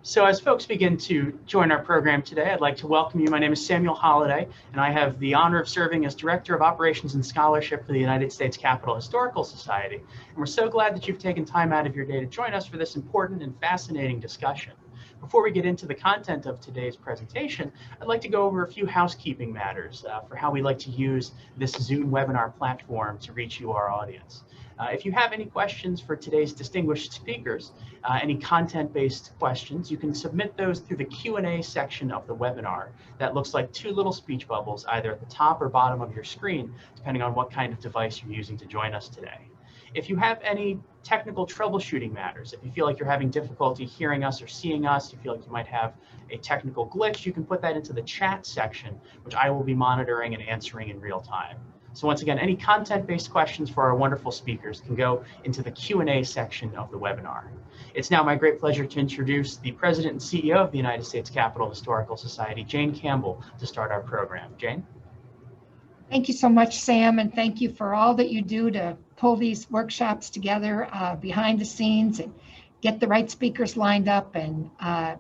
So as folks begin to join our program today, I'd like to welcome you. My name is Samuel Holliday, and I have the honor of serving as Director of Operations and Scholarship for the United States Capitol Historical Society. And we're so glad that you've taken time out of your day to join us for this important and fascinating discussion. Before we get into the content of today's presentation, I'd like to go over a few housekeeping matters for how we like to use this Zoom webinar platform to reach you, our audience. If you have any questions for today's distinguished speakers, any content-based questions, you can submit those through the Q&A section of the webinar. That looks like two little speech bubbles, either at the top or bottom of your screen, depending on what kind of device you're using to join us today. If you have any technical troubleshooting matters, if you feel like you're having difficulty hearing us or seeing us, you feel like you might have a technical glitch, you can put that into the chat section, which I will be monitoring and answering in real time. So once again, any content-based questions for our wonderful speakers can go into the Q&A section of the webinar. It's now my great pleasure to introduce the President and CEO of the United States Capitol Historical Society, Jane Campbell, to start our program. Jane? Thank you so much, Sam, and thank you for all that you do to pull these workshops together behind the scenes and get the right speakers lined up and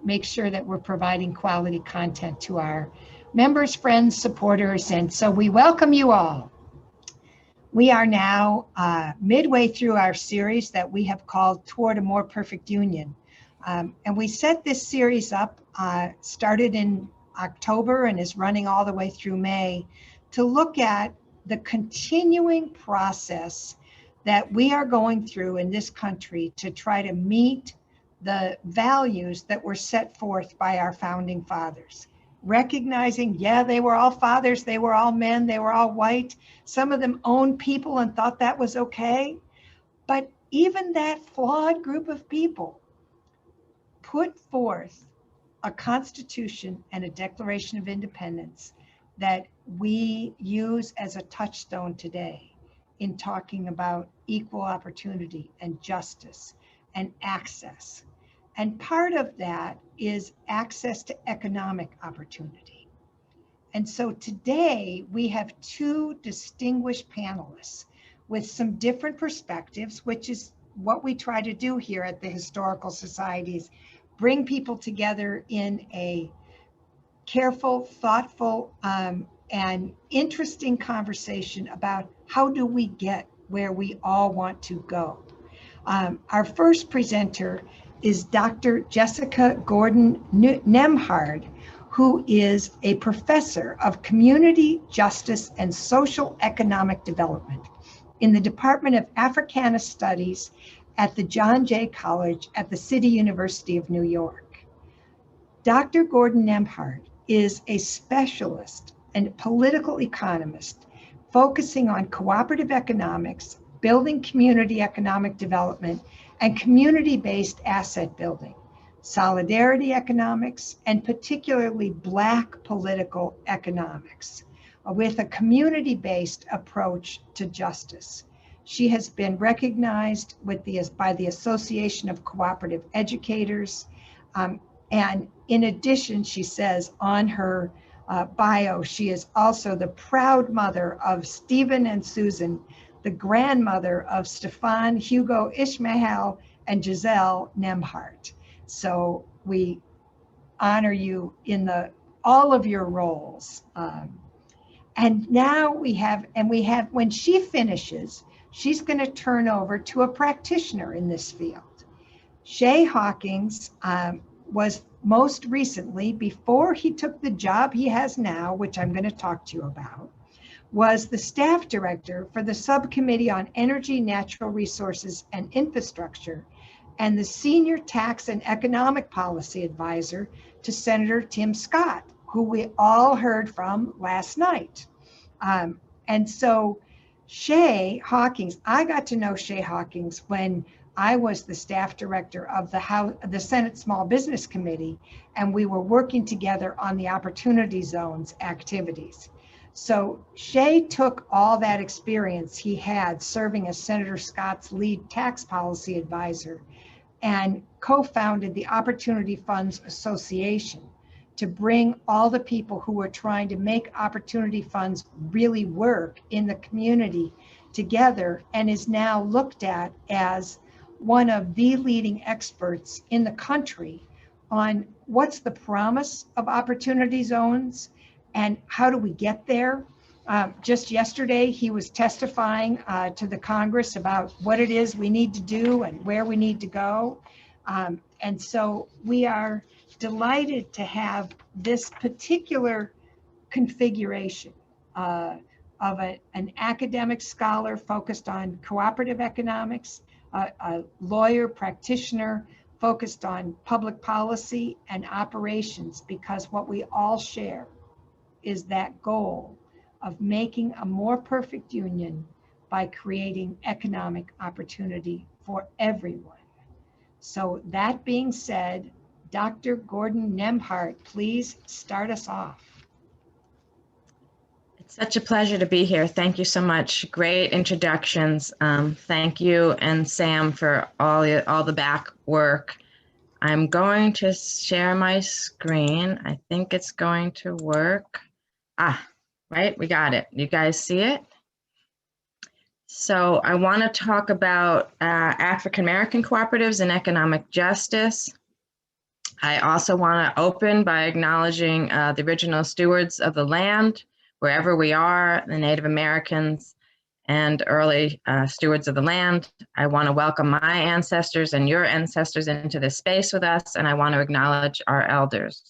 make sure that we're providing quality content to our members, friends, supporters, and so we welcome you all. We are now midway through our series that we have called Toward a More Perfect Union. And we set this series up, started in October and is running all the way through May, to look at the continuing process that we are going through in this country to try to meet the values that were set forth by our founding fathers. Recognizing, yeah, they were all fathers, they were all men, they were all white. Some of them owned people and thought that was okay. But even that flawed group of people put forth a Constitution and a Declaration of Independence that we use as a touchstone today in talking about equal opportunity and justice and access. And part of that is access to economic opportunity. And so today we have two distinguished panelists with some different perspectives, which is what we try to do here at the Historical Societies, bring people together in a careful, thoughtful, and interesting conversation about how do we get where we all want to go. Our first presenter is Dr. Jessica Gordon-Nembhard, who is a professor of community justice and social economic development in the Department of Africana Studies at the John Jay College at the City University of New York. Dr. Gordon-Nembhard is a specialist and political economist focusing on cooperative economics, building community economic development, and community-based asset building, solidarity economics, and particularly Black political economics, with a community-based approach to justice. She has been recognized by the Association of Cooperative Educators, and in addition, she says on her bio, she is also the proud mother of Stephen and Susan, the grandmother of Stefan, Hugo, Ishmael, and Giselle Nembhard. So we honor you in all of your roles. And now we have, when she finishes, she's going to turn over to a practitioner in this field. Shay Hawkins was most recently, before he took the job he has now, which I'm going to talk to you about, was the staff director for the Subcommittee on Energy, Natural Resources, and Infrastructure, and the senior tax and economic policy advisor to Senator Tim Scott, who we all heard from last night. And so Shay Hawkins, I got to know Shay Hawkins when I was the staff director of the Senate Small Business Committee, and we were working together on the Opportunity Zones activities. So Shay took all that experience he had serving as Senator Scott's lead tax policy advisor and co-founded the Opportunity Funds Association to bring all the people who were trying to make opportunity funds really work in the community together, and is now looked at as one of the leading experts in the country on what's the promise of opportunity zones and how do we get there. Just yesterday, he was testifying to the Congress about what it is we need to do and where we need to go. And so we are delighted to have this particular configuration of an academic scholar focused on cooperative economics, a lawyer practitioner focused on public policy and operations, because what we all share is that goal of making a more perfect union by creating economic opportunity for everyone. So that being said, Dr. Gordon-Nembhard, please start us off. It's such a pleasure to be here. Thank you so much. Great introductions. Thank you and Sam for all the back work. I'm going to share my screen. I think it's going to work. Right, we got it. You guys see it? So I want to talk about African American cooperatives and economic justice. I also want to open by acknowledging the original stewards of the land, wherever we are, the Native Americans and early stewards of the land. I want to welcome my ancestors and your ancestors into this space with us, and I want to acknowledge our elders.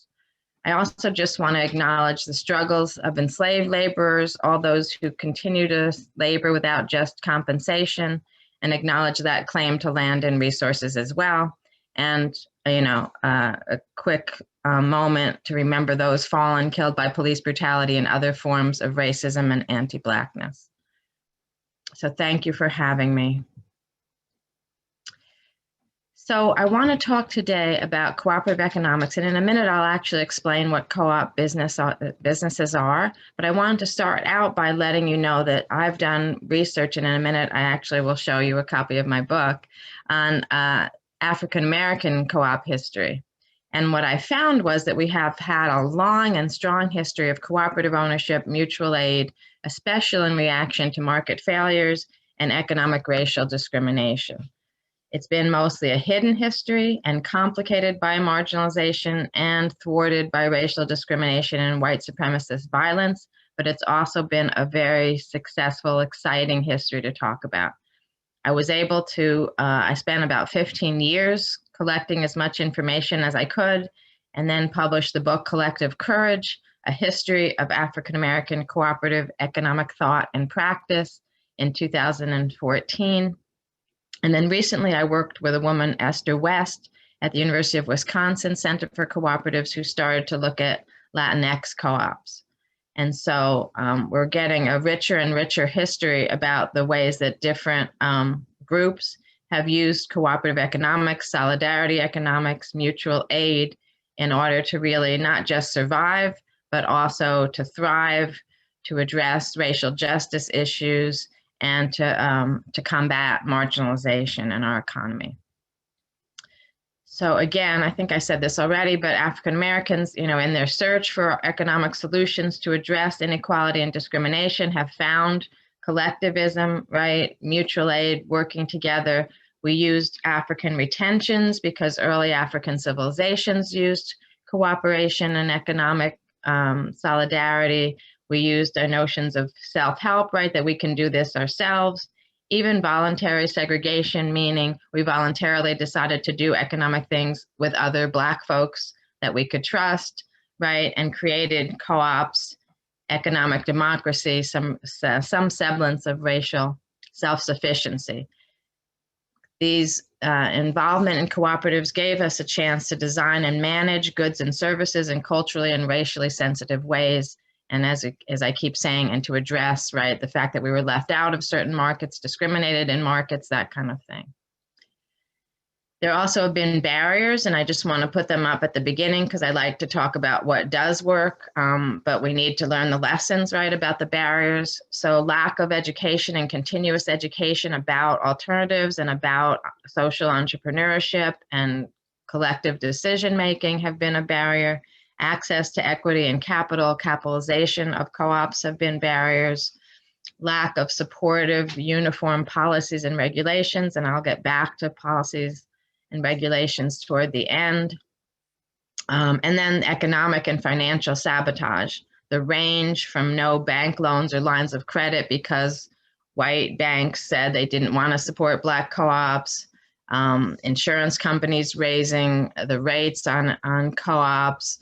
I also just want to acknowledge the struggles of enslaved laborers, all those who continue to labor without just compensation, and acknowledge that claim to land and resources as well. And, a quick moment to remember those fallen, killed by police brutality and other forms of racism and anti-Blackness. So thank you for having me. So I want to talk today about cooperative economics, and in a minute I'll actually explain what co-op businesses are, but I wanted to start out by letting you know that I've done research, and in a minute I actually will show you a copy of my book on African American co-op history. And what I found was that we have had a long and strong history of cooperative ownership, mutual aid, especially in reaction to market failures and economic racial discrimination. It's been mostly a hidden history and complicated by marginalization and thwarted by racial discrimination and white supremacist violence, but it's also been a very successful, exciting history to talk about. I was able to, I spent about 15 years collecting as much information as I could, and then published the book Collective Courage, A History of African American Cooperative Economic Thought and Practice in 2014. And then recently I worked with a woman, Esther West, at the University of Wisconsin Center for Cooperatives, who started to look at Latinx co-ops. And so we're getting a richer and richer history about the ways that different groups have used cooperative economics, solidarity economics, mutual aid in order to really not just survive, but also to thrive, to address racial justice issues, and to combat marginalization in our economy. So again, I think I said this already, but African Americans, in their search for economic solutions to address inequality and discrimination, have found collectivism, right? Mutual aid, working together. We used African retentions because early African civilizations used cooperation and economic solidarity. We used our notions of self-help, right? That we can do this ourselves. Even voluntary segregation, meaning we voluntarily decided to do economic things with other Black folks that we could trust, right? And created co-ops, economic democracy, some semblance of racial self-sufficiency. These involvement in cooperatives gave us a chance to design and manage goods and services in culturally and racially sensitive ways. And as I keep saying, and to address, right, the fact that we were left out of certain markets, discriminated in markets, that kind of thing. There also have been barriers, and I just want to put them up at the beginning because I like to talk about what does work, but we need to learn the lessons, right, about the barriers. So lack of education and continuous education about alternatives and about social entrepreneurship and collective decision-making have been a barrier. Access to equity and capital, capitalization of co-ops have been barriers. Lack of supportive, uniform policies and regulations, and I'll get back to policies and regulations toward the end. And then economic and financial sabotage, the range from no bank loans or lines of credit because white banks said they didn't want to support Black co-ops, insurance companies raising the rates on co-ops,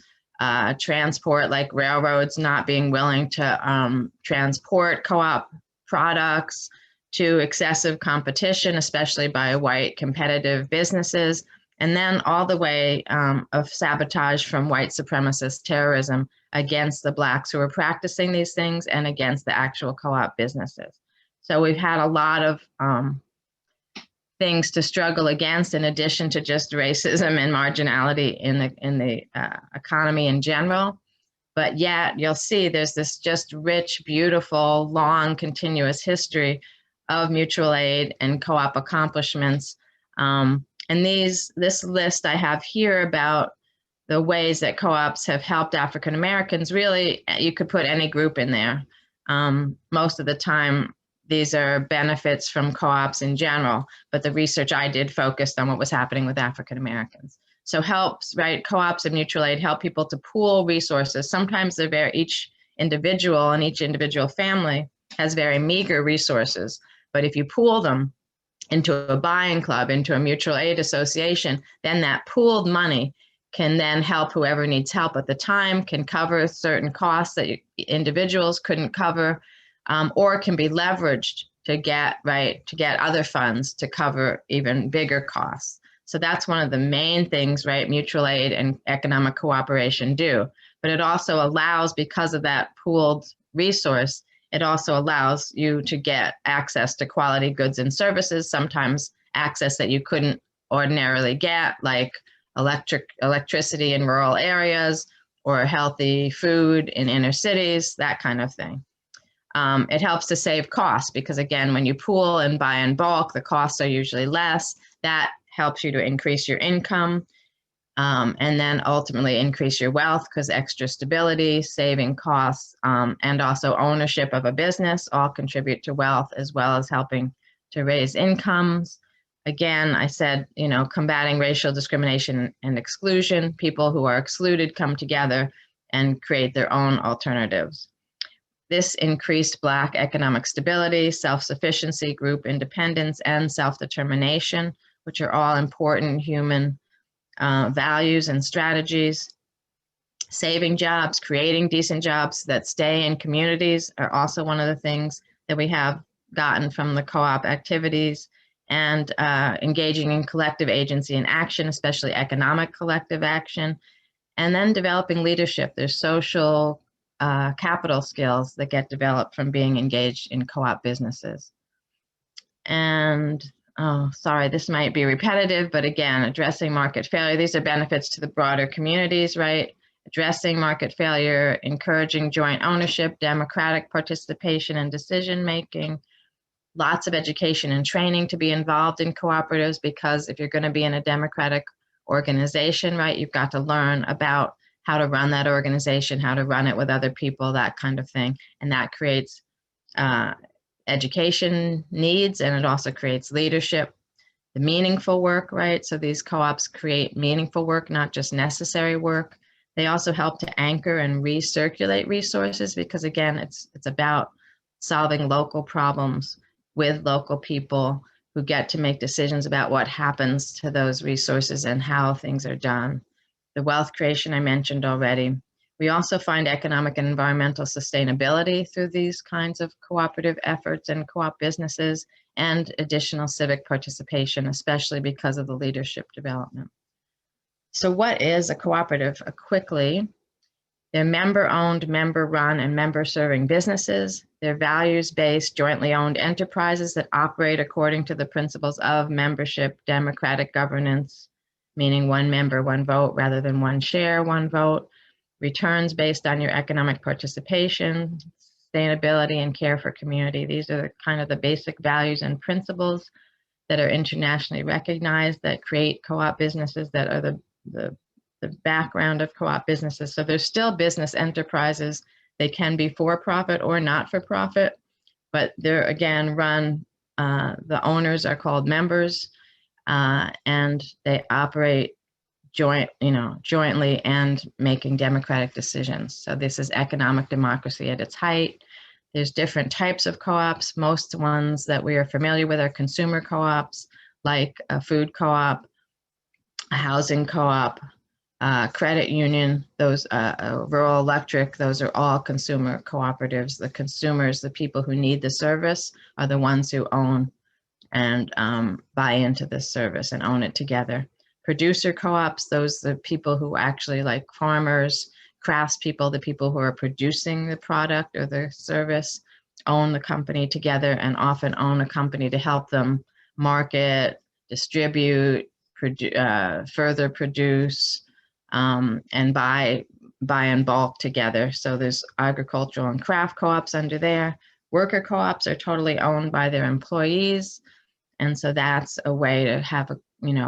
transport like railroads not being willing to transport co-op products, to excessive competition, especially by white competitive businesses, and then all the way of sabotage from white supremacist terrorism against the Blacks who are practicing these things and against the actual co-op businesses. So we've had a lot of things to struggle against in addition to just racism and marginality in the economy in general. But yet you'll see there's this just rich, beautiful, long, continuous history of mutual aid and co-op accomplishments. And this list I have here about the ways that co-ops have helped African Americans, really, you could put any group in there. Most of the time, these are benefits from co-ops in general, but the research I did focused on what was happening with African Americans. So helps, right, co-ops and mutual aid help people to pool resources. Sometimes they're each individual and each individual family has very meager resources, but if you pool them into a buying club, into a mutual aid association, then that pooled money can then help whoever needs help at the time, can cover certain costs that individuals couldn't cover, or can be leveraged to get other funds to cover even bigger costs. So that's one of the main things, right, mutual aid and economic cooperation do. But it also allows, because of that pooled resource, it also allows you to get access to quality goods and services, sometimes access that you couldn't ordinarily get, like electricity in rural areas or healthy food in inner cities, that kind of thing. It helps to save costs because, again, when you pool and buy in bulk, the costs are usually less. That helps you to increase your income and then ultimately increase your wealth because extra stability, saving costs, and also ownership of a business all contribute to wealth as well as helping to raise incomes. Again, I said, combating racial discrimination and exclusion. People who are excluded come together and create their own alternatives. This increased Black economic stability, self-sufficiency, group independence, and self-determination, which are all important human values and strategies. Saving jobs, creating decent jobs that stay in communities are also one of the things that we have gotten from the co-op activities, and engaging in collective agency and action, especially economic collective action, and then developing leadership. There's social capital skills that get developed from being engaged in co-op businesses. And, oh, sorry, this might be repetitive, but again, addressing market failure. These are benefits to the broader communities, right? Addressing market failure, encouraging joint ownership, democratic participation and decision-making, lots of education and training to be involved in cooperatives, because if you're going to be in a democratic organization, right, you've got to learn about how to run that organization, how to run it with other people, that kind of thing. And that creates education needs, and it also creates leadership. The meaningful work, right? So these co-ops create meaningful work, not just necessary work. They also help to anchor and recirculate resources because, again, it's about solving local problems with local people who get to make decisions about what happens to those resources and how things are done. The wealth creation I mentioned already. We also find economic and environmental sustainability through these kinds of cooperative efforts and co-op businesses, and additional civic participation, especially because of the leadership development. So what is a cooperative? Quickly, they're member-owned, member-run, and member-serving businesses. They're values-based, jointly owned enterprises that operate according to the principles of membership, democratic governance, meaning one member, one vote, rather than one share, one vote, returns based on your economic participation, sustainability, and care for community. These are kind of the basic values and principles that are internationally recognized that create co-op businesses, that are the background of co-op businesses. So there's still business enterprises. They can be for-profit or not-for-profit, but they're, again, run, the owners are called members, and they operate jointly and making democratic decisions. So this is economic democracy at its height. There's different types of co-ops. Most ones that we are familiar with are consumer co-ops, like a food co-op, a housing co-op, credit union, those rural electric, those are all consumer cooperatives. The consumers, the people who need the service, are the ones who own and buy into this service and own it together. Producer co-ops, those are the people who actually, like farmers, craftspeople, the people who are producing the product or the service, own the company together and often own a company to help them market, distribute, further produce, and buy in bulk together. So there's agricultural and craft co-ops under there. Worker co-ops are totally owned by their employees. And so that's a way to have a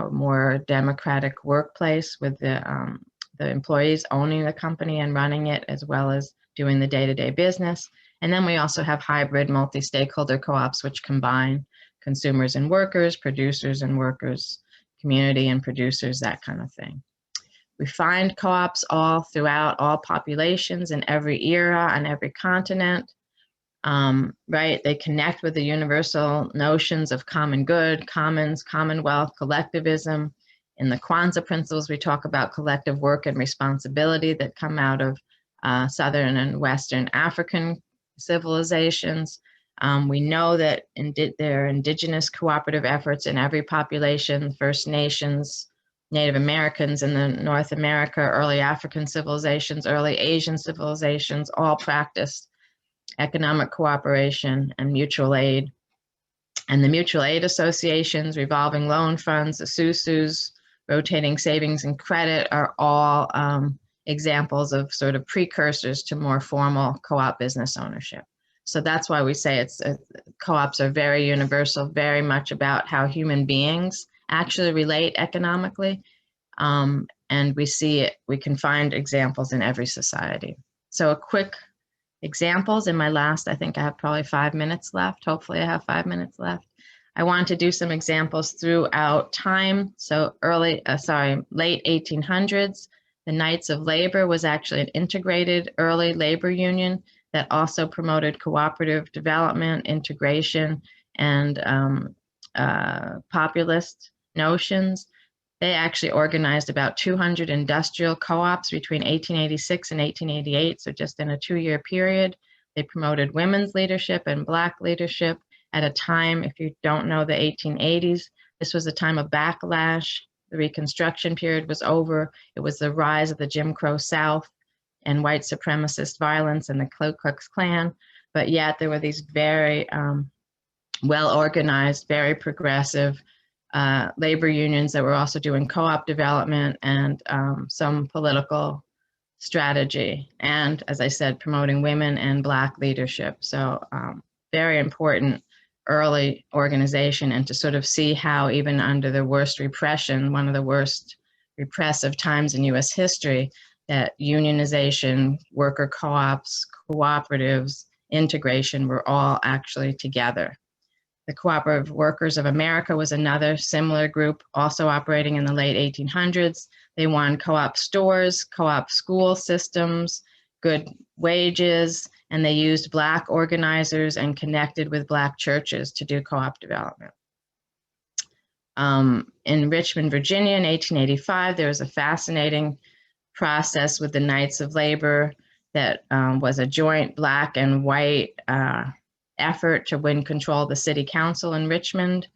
more democratic workplace with the employees owning the company and running it, as well as doing the day-to-day business. And then we also have hybrid multi-stakeholder co-ops, which combine consumers and workers, producers and workers, community and producers, that kind of thing. We find co-ops all throughout all populations in every era on every continent. Right? They connect with the universal notions of common good, commons, commonwealth, collectivism. In the Kwanzaa principles, we talk about collective work and responsibility that come out of Southern and Western African civilizations. We know that there are indigenous cooperative efforts in every population, First Nations, Native Americans in the North America, early African civilizations, early Asian civilizations, all practiced economic cooperation and mutual aid. And the mutual aid associations, revolving loan funds, the SUSUs, rotating savings and credit are all examples of sort of precursors to more formal co-op business ownership. So that's why we say co-ops are very universal, very much about how human beings actually relate economically. And we can find examples in every society. So a quick examples in my last, I think I have probably 5 minutes left. Hopefully I have 5 minutes left. I want to do some examples throughout time. So late 1800s, the Knights of Labor was actually an integrated early labor union that also promoted cooperative development, integration, and populist notions. They actually organized about 200 industrial co-ops between 1886 and 1888, so just in a 2-year period. They promoted women's leadership and Black leadership at a time, if you don't know the 1880s, this was a time of backlash. The Reconstruction period was over. It was the rise of the Jim Crow South and white supremacist violence and the Ku Klux Klan, but yet there were these very well-organized, very progressive labor unions that were also doing co-op development and some political strategy. And as I said, promoting women and Black leadership. So very important early organization, and to sort of see how even under the worst repression, one of the worst repressive times in US history, that unionization, worker co-ops, cooperatives, integration were all actually together. The Cooperative Workers of America was another similar group, also operating in the late 1800s. They won co-op stores, co-op school systems, good wages, and they used Black organizers and connected with Black churches to do co-op development. In Richmond, Virginia in 1885, there was a fascinating process with the Knights of Labor that was a joint Black and white effort to win control of the city council in Richmond.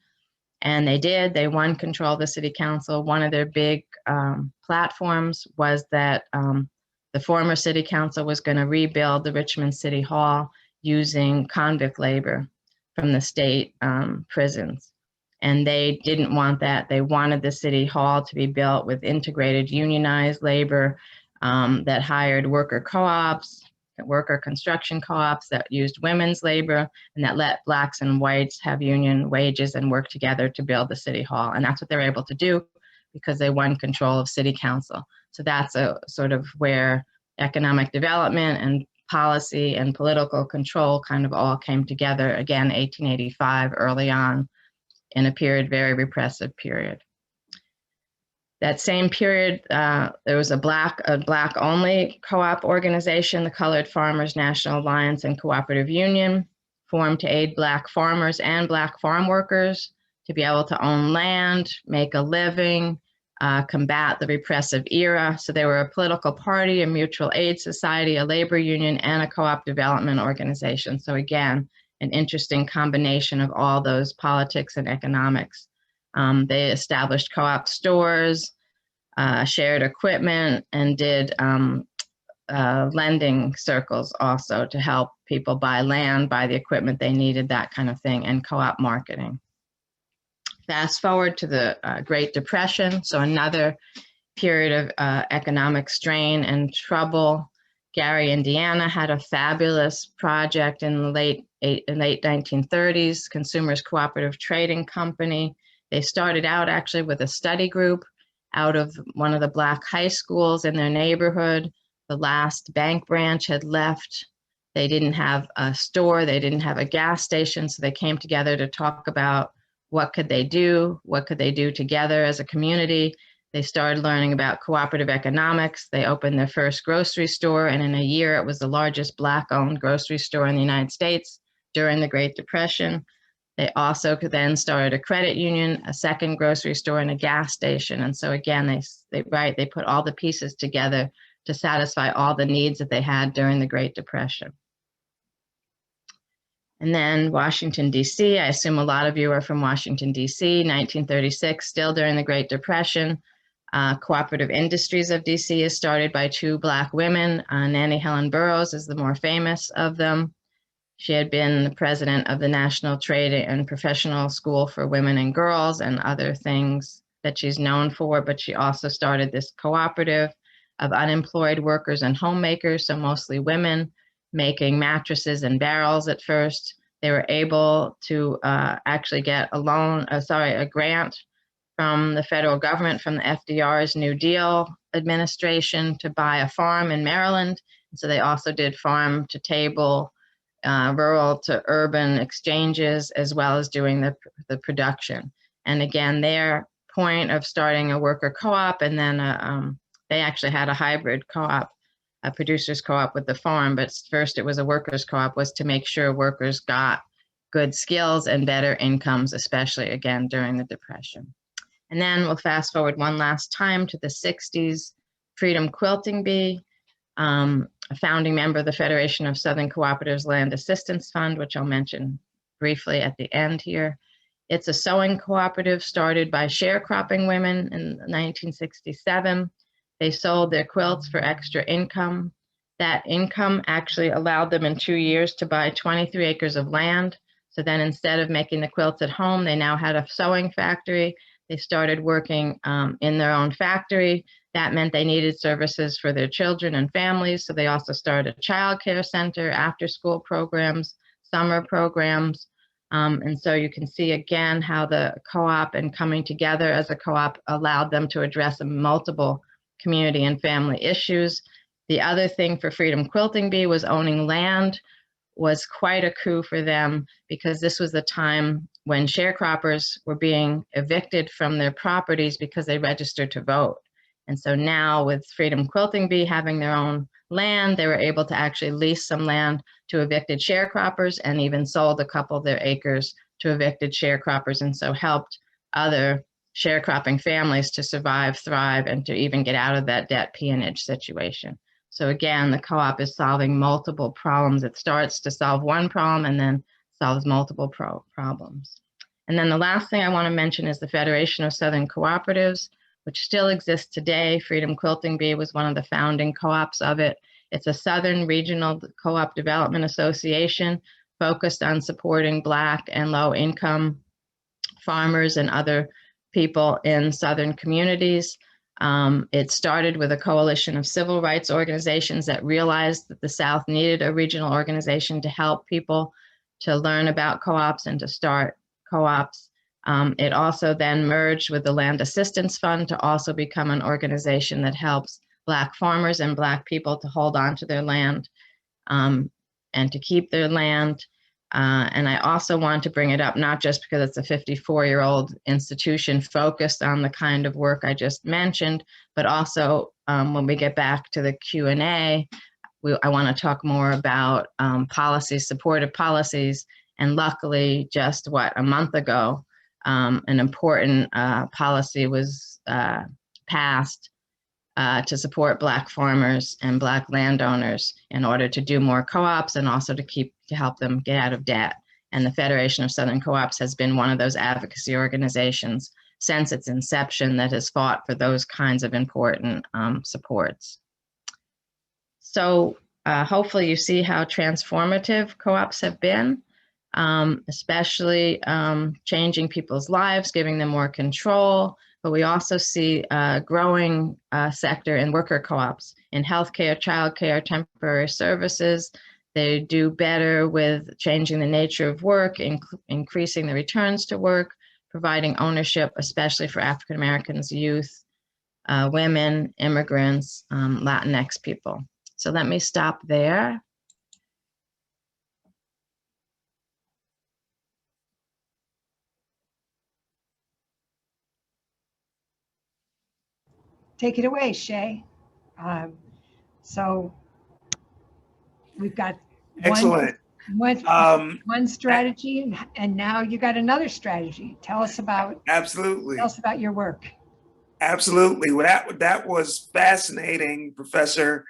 And they won control of the city council. One of their big platforms was that the former city council was going to rebuild the Richmond City Hall using convict labor from the state prisons. And they didn't want that. They wanted the city hall to be built with integrated unionized labor that hired worker co-ops, worker construction co-ops that used women's labor, and that let Blacks and whites have union wages and work together to build the city hall. And that's what they were able to do because they won control of city council. So that's a sort of where economic development and policy and political control kind of all came together, again, 1885, early on, in a period, very repressive period. That same period, there was a black only co-op organization, the Colored Farmers National Alliance and Cooperative Union, formed to aid Black farmers and Black farm workers to be able to own land, make a living, combat the repressive era. So they were a political party, a mutual aid society, a labor union, and a co-op development organization. So again, an interesting combination of all those politics and economics. They established co-op stores, shared equipment, and did lending circles also to help people buy land, buy the equipment they needed, that kind of thing, and co-op marketing. Fast forward to the Great Depression, so another period of economic strain and trouble. Gary, Indiana had a fabulous project in the late 1930s, Consumers Cooperative Trading Company. They started out actually with a study group out of one of the Black high schools in their neighborhood. The last bank branch had left. They didn't have a store, they didn't have a gas station, so they came together to talk about what could they do together as a community. They started learning about cooperative economics. They opened their first grocery store, and in a year it was the largest Black-owned grocery store in the United States during the Great Depression. They also then started a credit union, a second grocery store, and a gas station. And so again, they put all the pieces together to satisfy all the needs that they had during the Great Depression. And then Washington, D.C., I assume a lot of you are from Washington, D.C., 1936, still during the Great Depression. Cooperative Industries of D.C. is started by two Black women. Nannie Helen Burroughs is the more famous of them. She had been the president of the National Trade and Professional School for Women and Girls and other things that she's known for, but she also started this cooperative of unemployed workers and homemakers, so mostly women, making mattresses and barrels at first. They were able to actually get a grant from the federal government, from the FDR's New Deal administration, to buy a farm in Maryland. So they also did farm to table, rural to urban exchanges, as well as doing the production. And again, their point of starting a worker co-op, and then they actually had a hybrid co-op, a producers co-op with the farm, but first it was a workers co-op, was to make sure workers got good skills and better incomes, especially again during the Depression. And then we'll fast forward one last time to the 60s, Freedom Quilting Bee, a founding member of the Federation of Southern Cooperatives Land Assistance Fund, which I'll mention briefly at the end here. It's a sewing cooperative started by sharecropping women in 1967. They sold their quilts for extra income. That income actually allowed them in 2 years to buy 23 acres of land. So then instead of making the quilts at home, they now had a sewing factory. They started working in their own factory. That meant they needed services for their children and families. So they also started a child care center, after school programs, summer programs. And so you can see again how the co-op and coming together as a co-op allowed them to address multiple community and family issues. The other thing for Freedom Quilting Bee was owning land was quite a coup for them, because this was the time when sharecroppers were being evicted from their properties because they registered to vote. And so now with Freedom Quilting Bee having their own land, they were able to actually lease some land to evicted sharecroppers, and even sold a couple of their acres to evicted sharecroppers, and so helped other sharecropping families to survive, thrive, and to even get out of that debt peonage situation. So again, the co-op is solving multiple problems. It starts to solve one problem and then solves multiple problems. And then the last thing I want to mention is the Federation of Southern Cooperatives, which still exists today. Freedom Quilting Bee was one of the founding co-ops of it. It's a Southern Regional Co-op Development Association focused on supporting Black and low-income farmers and other people in Southern communities. It started with a coalition of civil rights organizations that realized that the South needed a regional organization to help people to learn about co-ops and to start co-ops. It also then merged with the Land Assistance Fund to also become an organization that helps Black farmers and Black people to hold on to their land and to keep their land. And I also want to bring it up, not just because it's a 54-year-old institution focused on the kind of work I just mentioned, but also when we get back to the Q&A, I want to talk more about policies, supportive policies. And luckily, just a month ago, an important policy was passed to support Black farmers and Black landowners in order to do more co-ops and also to help them get out of debt. And the Federation of Southern Co-ops has been one of those advocacy organizations since its inception that has fought for those kinds of important supports. So hopefully you see how transformative co-ops have been, especially changing people's lives, giving them more control. But we also see a growing sector in worker co-ops in healthcare, childcare, temporary services. They do better with changing the nature of work, increasing the returns to work, providing ownership, especially for African Americans, youth, women, immigrants, Latinx people. So let me stop there. Take it away, Shay. So we've got excellent. One strategy, and now you got another strategy. Tell us about your work. Absolutely. Well, that was fascinating, Professor.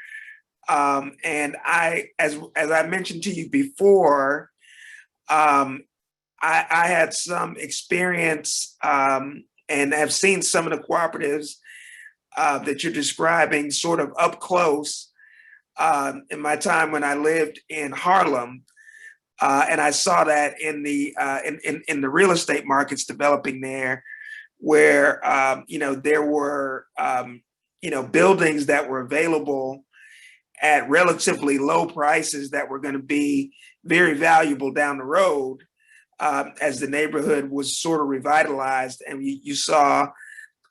And as I mentioned to you before, I had some experience and have seen some of the cooperatives that you're describing sort of up close in my time when I lived in Harlem. And I saw that in the real estate markets developing there, where there were buildings that were available at relatively low prices that were going to be very valuable down the road as the neighborhood was sort of revitalized, and you saw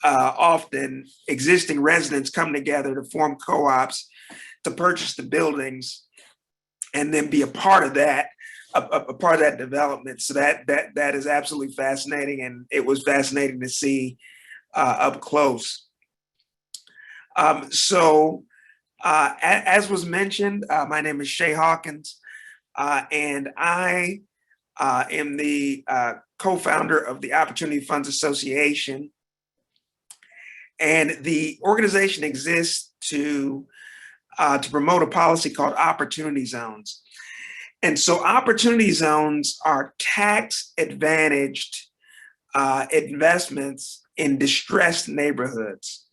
often existing residents come together to form co-ops to purchase the buildings and then be a part of that development. So that is absolutely fascinating, and it was fascinating to see up close. As was mentioned, my name is Shay Hawkins, and I am the co-founder of the Opportunity Funds Association. And the organization exists to promote a policy called opportunity zones. And so opportunity zones are tax advantaged investments in distressed neighborhoods.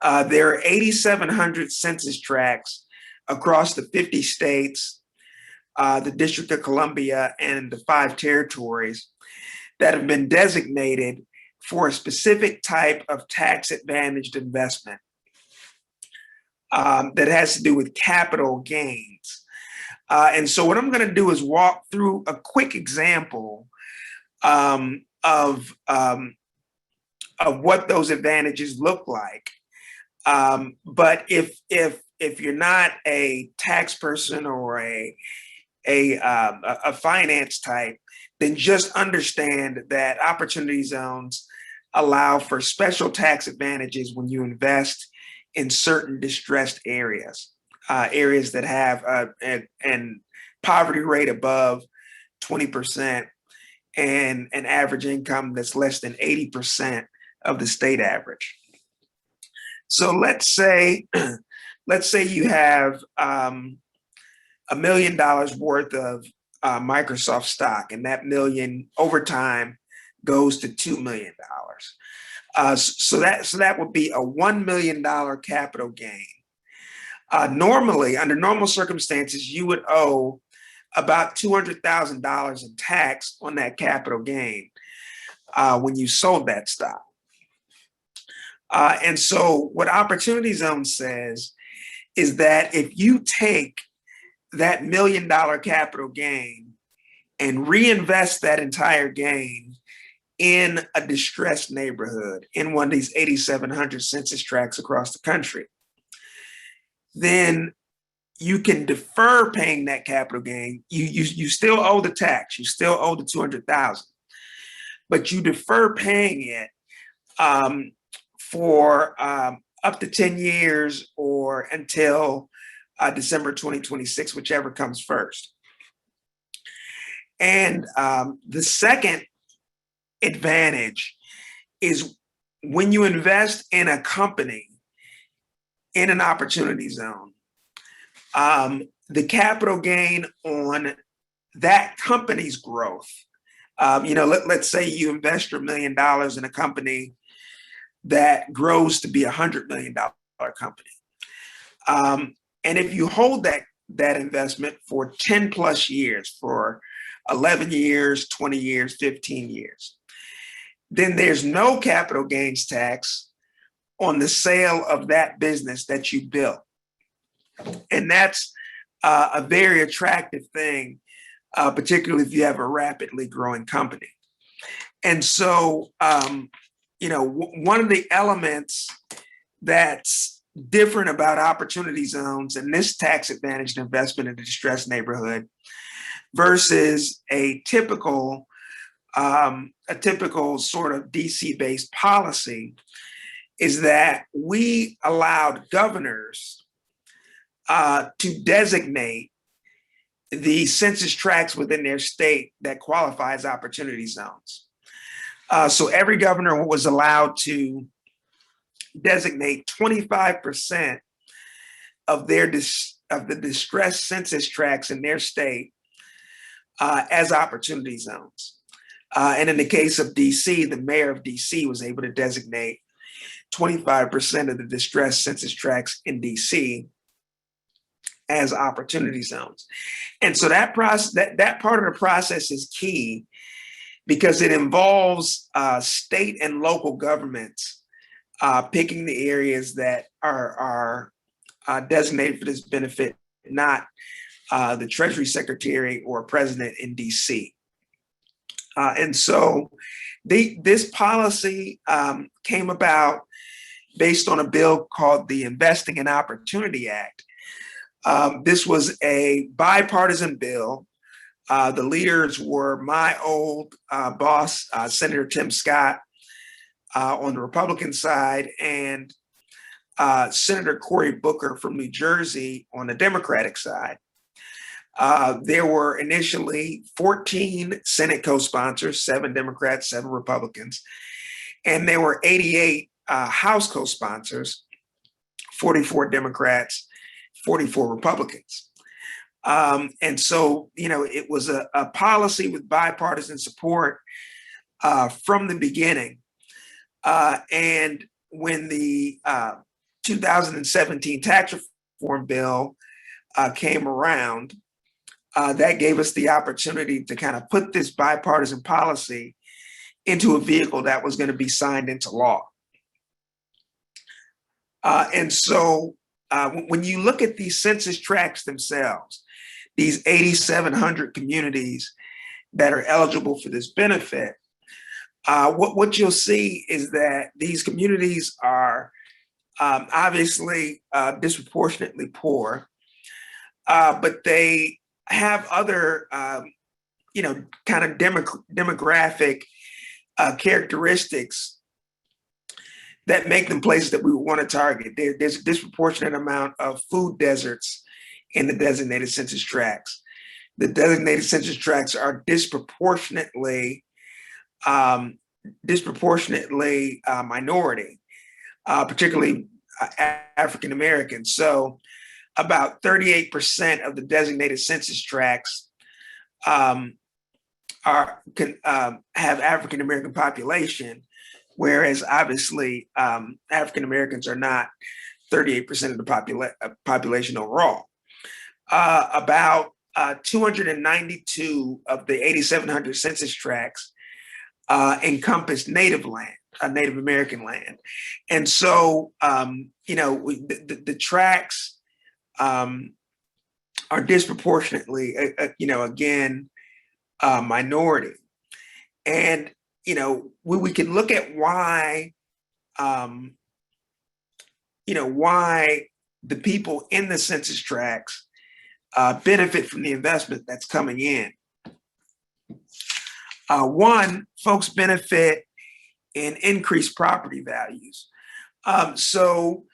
There are 8,700 census tracts across the 50 states, the District of Columbia, and the 5 territories that have been designated for a specific type of tax advantaged investment that has to do with capital gains. And so what I'm going to do is walk through a quick example of what those advantages look like. But if you're not a tax person or a finance type, then just understand that opportunity zones allow for special tax advantages when you invest in certain distressed areas, areas that have an poverty rate above 20% and an average income that's less than 80% of the state average. So let's say you have $1 million worth of Microsoft stock, and that million over time goes to $2 million. So that would be a $1 million capital gain. Normally, under normal circumstances, you would owe about $200,000 in tax on that capital gain when you sold that stock. And so what Opportunity Zone says is that if you take that $1 million capital gain and reinvest that entire gain in a distressed neighborhood in one of these 8,700 census tracts across the country, then you can defer paying that capital gain. You still owe the tax. You still owe the 200,000, but you defer paying it for up to 10 years or until December 2026, whichever comes first. And the second advantage is when you invest in a company in an opportunity zone, the capital gain on that company's growth. Let's say you invest your $1 million in a company that grows to be $100 million company. And if you hold that investment for 10 plus years, for 11 years, 20 years, 15 years, then there's no capital gains tax on the sale of that business that you built. And that's a very attractive thing, particularly if you have a rapidly growing company. And so, one of the elements that's different about opportunity zones and this tax advantaged investment in a distressed neighborhood versus a typical sort of DC-based policy is that we allowed governors to designate the census tracts within their state that qualify as opportunity zones. So every governor was allowed to designate 25% of the distressed census tracts in their state as opportunity zones. And in the case of DC, the mayor of DC was able to designate 25% of the distressed census tracts in DC as opportunity zones. And so that process, that part of the process is key because it involves state and local governments picking the areas that are designated for this benefit, not the Treasury Secretary or President in DC. And so this policy came about based on a bill called the Investing in Opportunity Act. This was a bipartisan bill. The leaders were my old boss, Senator Tim Scott, on the Republican side, and Senator Cory Booker from New Jersey on the Democratic side. There were initially 14 Senate co-sponsors, 7 Democrats, 7 Republicans, and there were 88 House co-sponsors, 44 Democrats, 44 Republicans. And so, it was a policy with bipartisan support from the beginning. And when the 2017 tax reform bill came around, that gave us the opportunity to kind of put this bipartisan policy into a vehicle that was going to be signed into law. And so when you look at these census tracts themselves, these 8,700 communities that are eligible for this benefit, what you'll see is that these communities are obviously disproportionately poor, but they have other, kind of demographic characteristics that make them places that we would want to target. There's a disproportionate amount of food deserts in the designated census tracts. The designated census tracts are disproportionately minority, particularly African American. So about 38% of the designated census tracts have African American population, whereas obviously African Americans are not 38% of the population overall. About 292 of the 8,700 census tracts encompass native land, Native American land. And so, the tracts are disproportionately, again, minority. And, we can look at why, why the people in the census tracts benefit from the investment that's coming in. One, folks benefit in increased property values. Some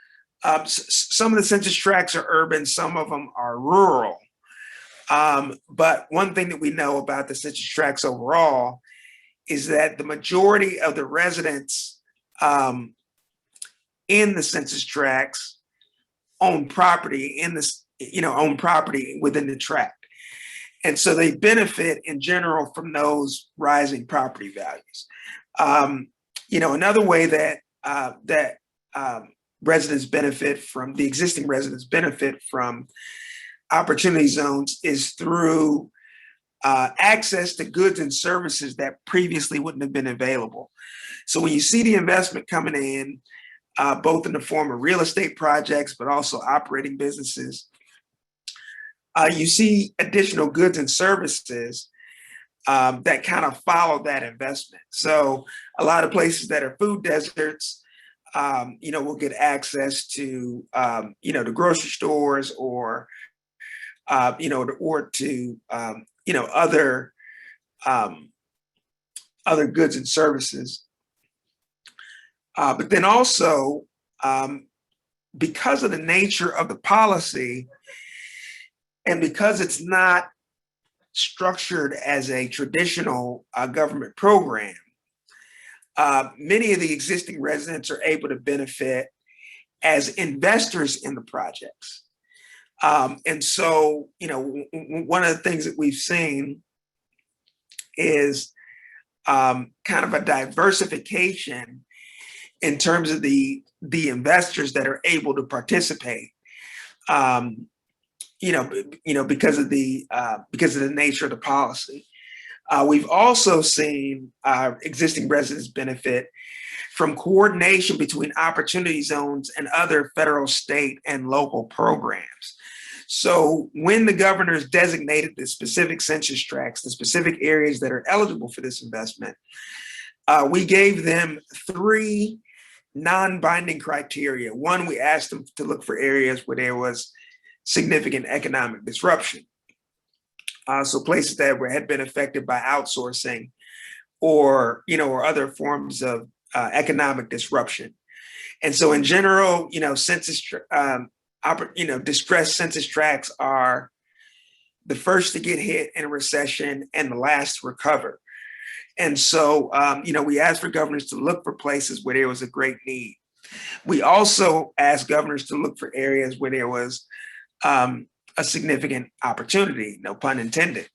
of the census tracts are urban, some of them are rural. But one thing that we know about the census tracts overall is that the majority of the residents in the census tracts own property own property within the tract. And so they benefit in general from those rising property values. Another way that residents benefit from, the existing residents benefit from opportunity zones is through access to goods and services that previously wouldn't have been available. So when you see the investment coming in, both in the form of real estate projects, but also operating businesses, you see additional goods and services that kind of follow that investment. So a lot of places that are food deserts, will get access to, the grocery stores or, to other goods and services. But then also, because of the nature of the policy, and because it's not structured as a traditional government program, many of the existing residents are able to benefit as investors in the projects. And so, one of the things that we've seen is kind of a diversification in terms of the investors that are able to participate. Because of the nature of the policy. We've also seen existing residents benefit from coordination between opportunity zones and other federal, state, and local programs. So when the governors designated the specific census tracts, the specific areas that are eligible for this investment, we gave them 3 non-binding criteria. One, we asked them to look for areas where there was significant economic disruption. So places that had been affected by outsourcing or other forms of economic disruption. And so in general, distressed census tracts are the first to get hit in a recession and the last to recover. And so, we asked for governors to look for places where there was a great need. We also asked governors to look for areas where there was a significant opportunity, no pun intended,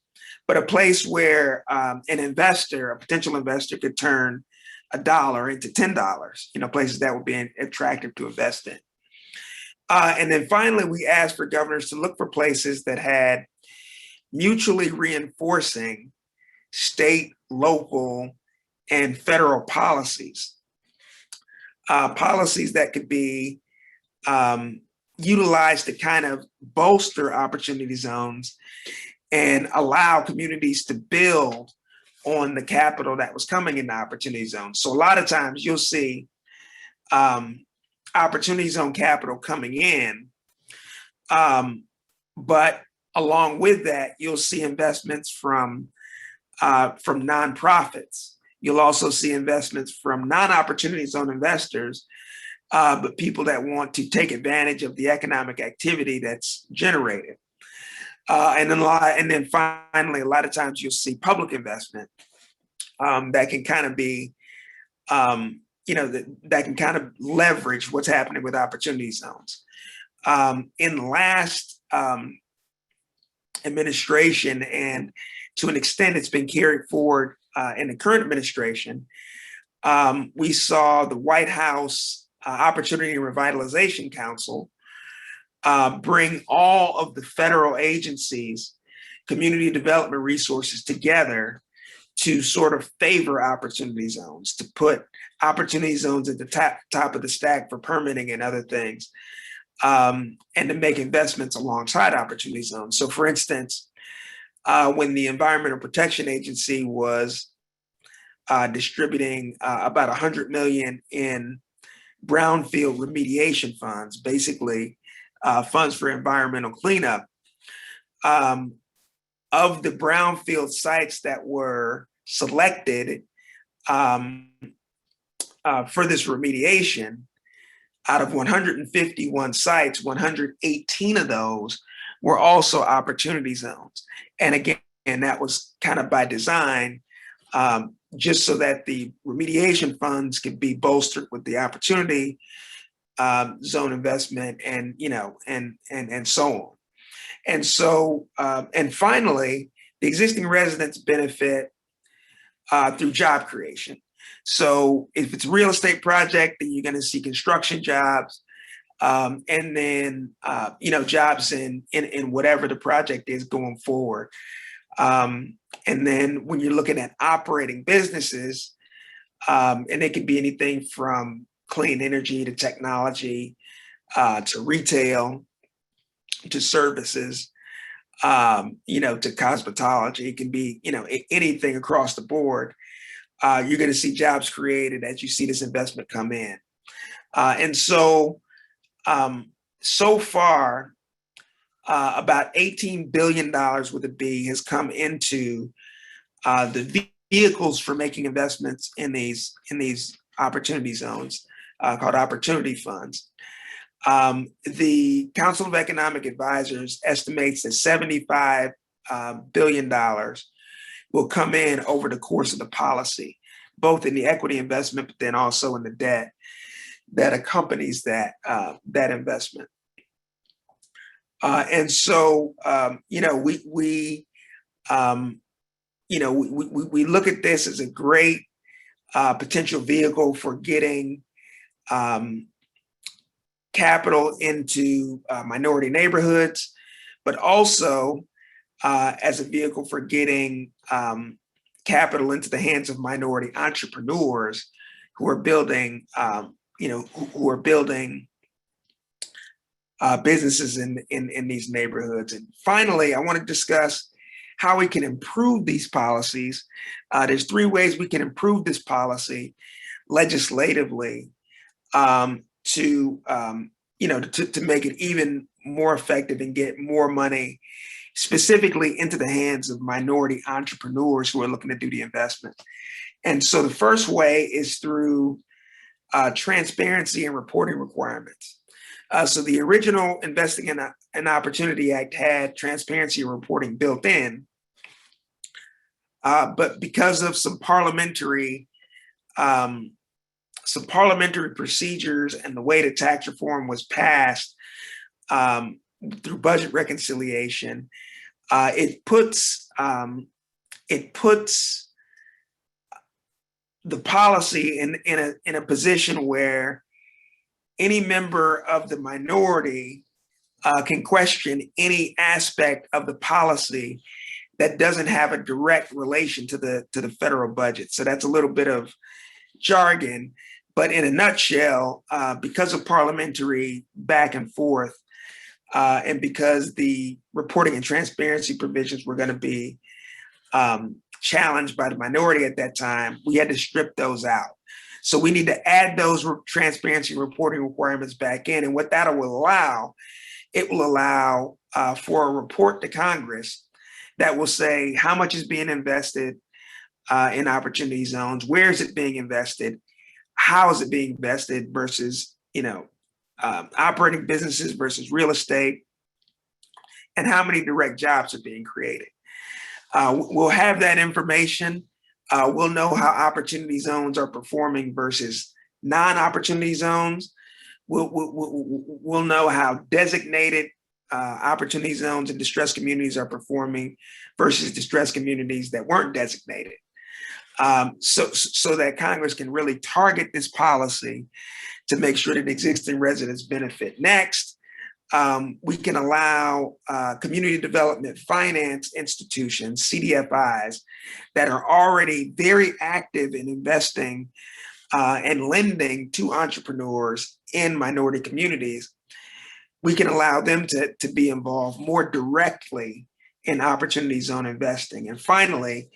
but a place where a potential investor could turn $1 into $10, places that would be attractive to invest in. And then finally, we asked for governors to look for places that had mutually reinforcing state, local, and federal policies. Policies that could be utilized to kind of bolster opportunity zones and allow communities to build on the capital that was coming in the opportunity zone. So a lot of times you'll see opportunity zone capital coming in, but along with that, you'll see investments from nonprofits. You'll also see investments from non-opportunity zone investors, but people that want to take advantage of the economic activity that's generated. And then finally, a lot of times you'll see public investment that can kind of be, that can kind of leverage what's happening with opportunity zones. In the last administration, and to an extent it's been carried forward in the current administration, we saw the White House Opportunity and Revitalization Council bring all of the federal agencies, community development resources together to sort of favor opportunity zones, to put opportunity zones at the top of the stack for permitting and other things, and to make investments alongside opportunity zones. So for instance, when the Environmental Protection Agency was distributing about $100 million in brownfield remediation funds, basically funds for environmental cleanup, of the brownfield sites that were selected for this remediation, out of 151 sites, 118 of those were also opportunity zones. And again, that was kind of by design, just so that the remediation funds could be bolstered with the opportunity zone investment, and and so on. And so, and finally, the existing residents benefit through job creation. So if it's a real estate project, then you're going to see construction jobs, and then jobs in whatever the project is going forward. And then when you're looking at operating businesses, and it could be anything from clean energy to technology, to retail, to services, to cosmetology. It can be, anything across the board. You're going to see jobs created as you see this investment come in. And so, so far, about $18 billion with a B has come into the vehicles for making investments in these opportunity zones, called opportunity funds. The Council of Economic Advisors estimates that $75 billion will come in over the course of the policy, both in the equity investment, but then also in the debt that accompanies that investment. And so, we look at this as a great potential vehicle for getting capital into minority neighborhoods, but also as a vehicle for getting capital into the hands of minority entrepreneurs who are building, businesses in these neighborhoods. And finally, I want to discuss how we can improve these policies. There's three ways we can improve this policy legislatively to make it even more effective and get more money specifically into the hands of minority entrepreneurs who are looking to do the investment. And so the first way is through transparency and reporting requirements. So the original Investing in an Opportunity Act had transparency and reporting built in, but because of some parliamentary procedures and the way that tax reform was passed through budget reconciliation, it puts the policy in a position where any member of the minority can question any aspect of the policy that doesn't have a direct relation to the federal budget. So that's a little bit of jargon, but in a nutshell, because of parliamentary back and forth, and because the reporting and transparency provisions were going to be challenged by the minority at that time, we had to strip those out. So we need to add those transparency reporting requirements back in. And what that will allow, it will allow for a report to Congress that will say how much is being invested in opportunity zones, where is it being invested, how is it being invested versus, operating businesses versus real estate, and how many direct jobs are being created. We'll have that information. We'll know how opportunity zones are performing versus non-opportunity zones. We'll know how designated opportunity zones and distressed communities are performing versus distressed communities that weren't designated. So that Congress can really target this policy to make sure that existing residents benefit. Next, we can allow community development finance institutions, CDFIs, that are already very active in investing and lending to entrepreneurs in minority communities. We can allow them to be involved more directly in opportunity zone investing. And finally,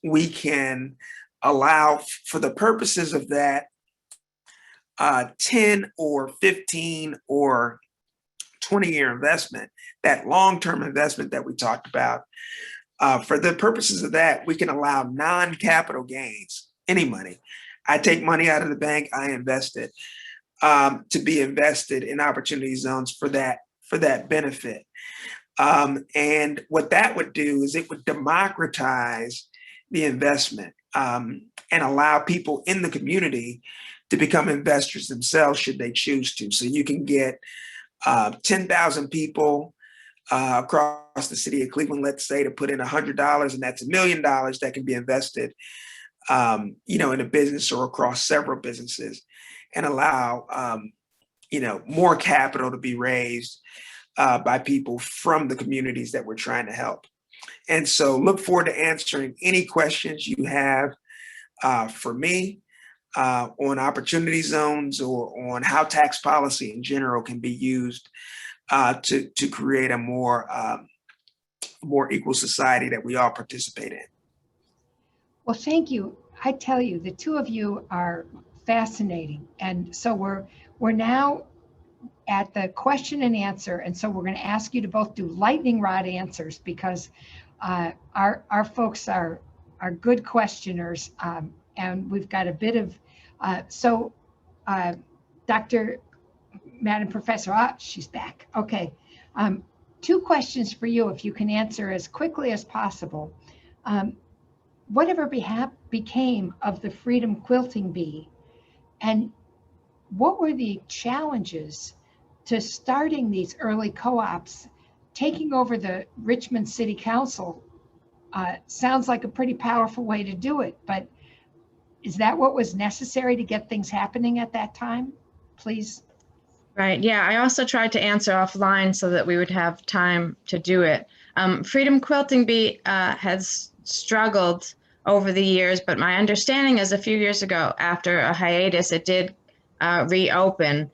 we can allow, for the purposes of that, 10 or 15 or 20-year investment, that long-term investment that we talked about. For the purposes of that, we can allow non-capital gains, any money. I take money out of the bank, I invest it, to be invested in opportunity zones for that benefit. And what that would do is it would democratize the investment and allow people in the community to become investors themselves should they choose to. So you can get 10,000 people across the city of Cleveland, let's say, to put in $100, and that's $1 million that can be invested, in a business or across several businesses, and allow, more capital to be raised by people from the communities that we're trying to help. And so look forward to answering any questions you have for me on opportunity zones or on how tax policy in general can be used to create a more equal society that we all participate in. Well, thank you. I tell you, the two of you are fascinating. And so we're now at the question and answer. And so we're going to ask you to both do lightning rod answers, because our folks are good questioners. And we've got a bit of, Madam Professor, she's back. Okay. 2 questions for you, if you can answer as quickly as possible. Whatever became of the Freedom Quilting Bee, and what were the challenges to starting these early co-ops? Taking over the Richmond City Council sounds like a pretty powerful way to do it, but is that what was necessary to get things happening at that time? Please. Right. Yeah, I also tried to answer offline so that we would have time to do it. Freedom Quilting Bee has struggled over the years, but my understanding is a few years ago, after a hiatus, it did reopen.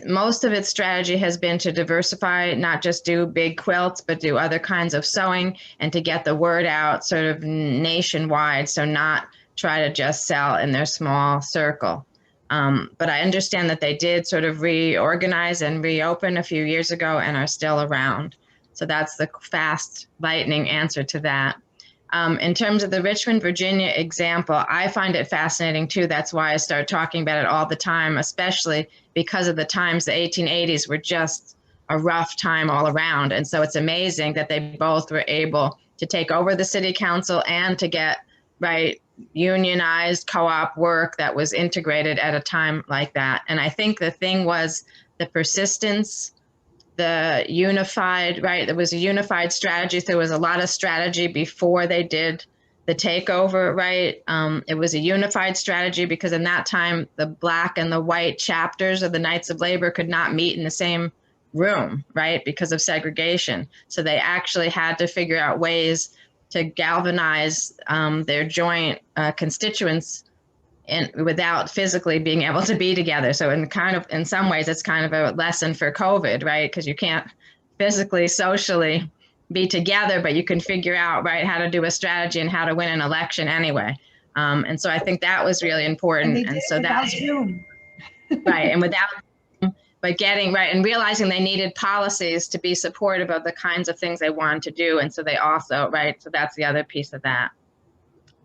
Most of its strategy has been to diversify, not just do big quilts, but do other kinds of sewing, and to get the word out sort of nationwide, so not try to just sell in their small circle. But I understand that they did sort of reorganize and reopen a few years ago and are still around. So that's the fast lightning answer to that. In terms of the Richmond, Virginia example, I find it fascinating too. That's why I start talking about it all the time, especially because of the times. The 1880s were just a rough time all around. And so it's amazing that they both were able to take over the city council and to get unionized co-op work that was integrated at a time like that. And I think the thing was the persistence, the unified, there was a unified strategy. So there was a lot of strategy before they did the takeover, it was a unified strategy because in that time, the Black and the white chapters of the Knights of Labor could not meet in the same room, because of segregation. So they actually had to figure out ways to galvanize their joint constituents without physically being able to be together. So in some ways, it's kind of a lesson for COVID, because you can't physically, socially be together, but you can figure out how to do a strategy and how to win an election anyway. And so I think that was really important. And so that's Zoom. And without, but getting and realizing they needed policies to be supportive of the kinds of things they wanted to do. And so they also, so that's the other piece of that.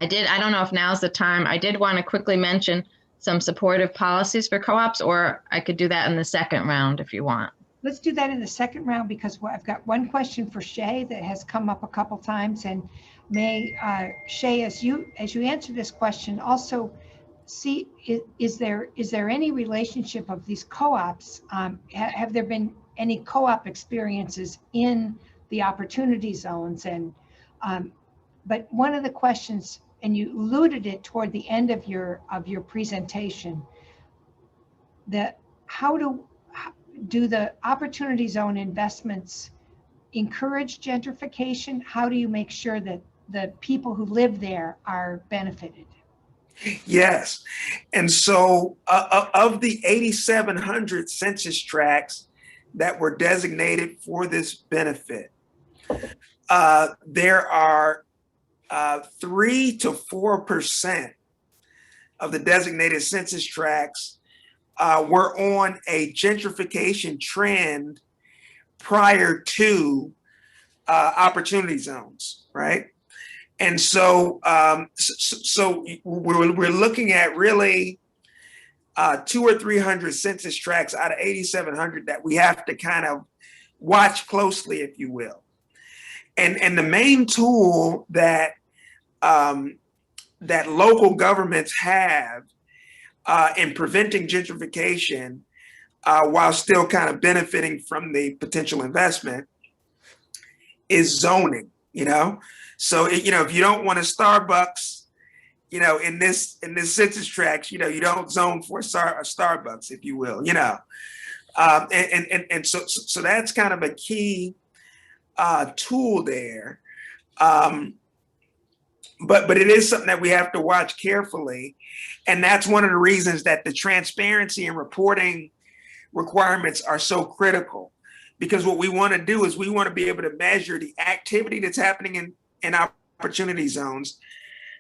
I don't know if now's the time. I did want to quickly mention some supportive policies for co-ops, or I could do that in the second round if you want. Let's do that in the second round, because I've got one question for Shay that has come up a couple times, and may Shay, as you answer this question, also see, is there any relationship of these co-ops? Have there been any co-op experiences in the opportunity zones? And but one of the questions, and you alluded it toward the end of your presentation, that how do the opportunity zone investments encourage gentrification? How do you make sure that the people who live there are benefited? Yes. And so of the 8,700 census tracts that were designated for this benefit, there are 3 to 4% of the designated census tracts were on a gentrification trend prior to opportunity zones, right? And so, so we're looking at really 200 or 300 census tracts out of 8,700 that we have to kind of watch closely, if you will. And the main tool that that local governments have in preventing gentrification while still kind of benefiting from the potential investment is zoning, you know? So, you know, if you don't want a Starbucks, you know, in this census tract, you know, you don't zone for a Starbucks, if you will, you know? And so that's kind of a key tool there. But it is something that we have to watch carefully. And that's one of the reasons that the transparency and reporting requirements are so critical. Because what we want to do is we want to be able to measure the activity that's happening in opportunity zones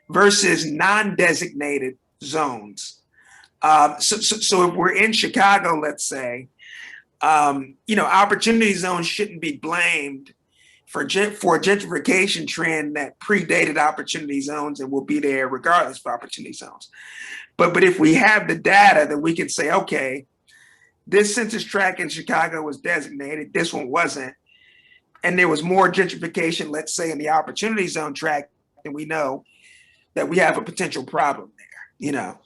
versus non-designated zones. So if we're in Chicago, let's say, you know, opportunity zones shouldn't be blamed for a gentrification trend that predated opportunity zones and will be there regardless of opportunity zones. But if we have the data, then we can say, okay, this census tract in Chicago was designated, this one wasn't, and there was more gentrification, let's say, in the opportunity zone tract, then we know that we have a potential problem there, you know.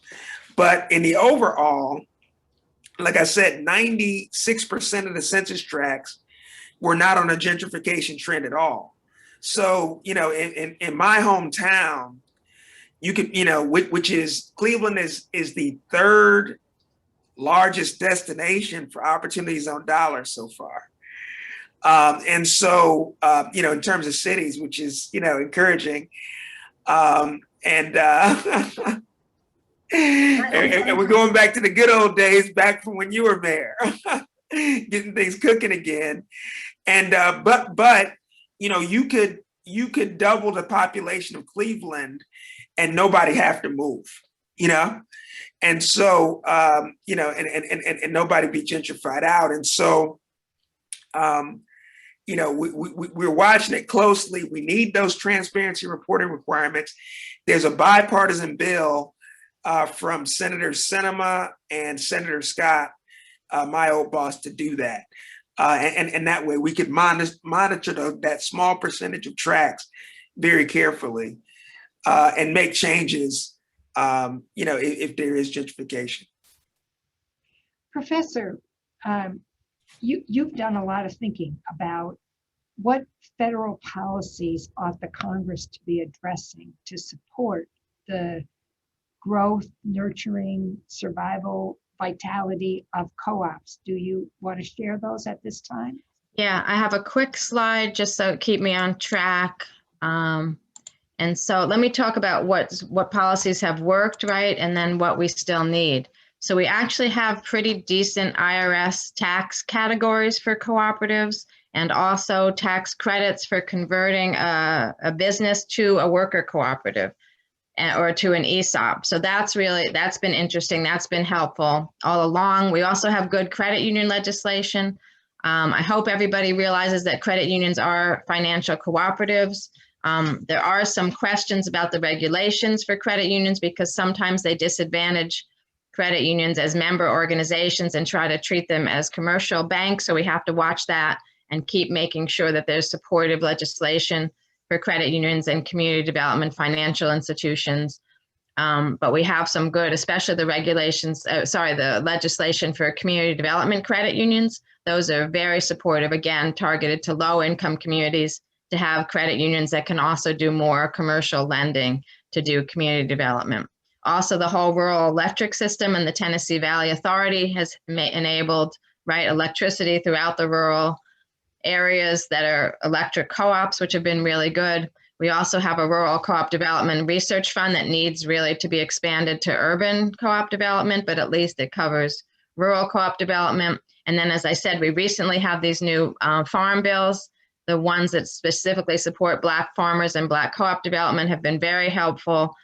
But in the overall, like I said, 96% of the census tracts were not on a gentrification trend at all. So, you know, in my hometown, you could, you know, which is Cleveland is the third largest destination for opportunity zone dollars so far. And so, you know, in terms of cities, which is, you know, encouraging. And we're going back to the good old days, back from when you were mayor, getting things cooking again. And but you know, you could double the population of Cleveland and nobody have to move, you know. And so you know, and nobody be gentrified out. And so you know, we're watching it closely. We need those transparency reporting requirements. There's a bipartisan bill from Senator Sinema and Senator Scott, my old boss, to do that. And that way we could monitor that small percentage of tracts very carefully and make changes, you know, if there is gentrification. Professor, you've done a lot of thinking about what federal policies ought the Congress to be addressing to support the growth, nurturing, survival, vitality of co-ops. Do you want to share those at this time? Yeah, I have a quick slide just so keep me on track. And so let me talk about what policies have worked, right? And then what we still need. So we actually have pretty decent IRS tax categories for cooperatives and also tax credits for converting a business to a worker cooperative or to an ESOP. So that's been interesting. That's been helpful all along. We also have good credit union legislation. I hope everybody realizes that credit unions are financial cooperatives. There are some questions about the regulations for credit unions because sometimes they disadvantage credit unions as member organizations and try to treat them as commercial banks. So we have to watch that and keep making sure that there's supportive legislation for credit unions and community development financial institutions. But we have some good, especially the the legislation for community development credit unions. Those are very supportive, again, targeted to low income communities to have credit unions that can also do more commercial lending to do community development. Also, the whole rural electric system and the Tennessee Valley Authority has enabled, right, electricity throughout the rural areas that are electric co-ops, which have been really good. We also have a rural co-op development research fund that needs really to be expanded to urban co-op development, but at least it covers rural co-op development. And then, as I said, we recently have these new farm bills. The ones that specifically support Black farmers and Black co-op development have been very helpful.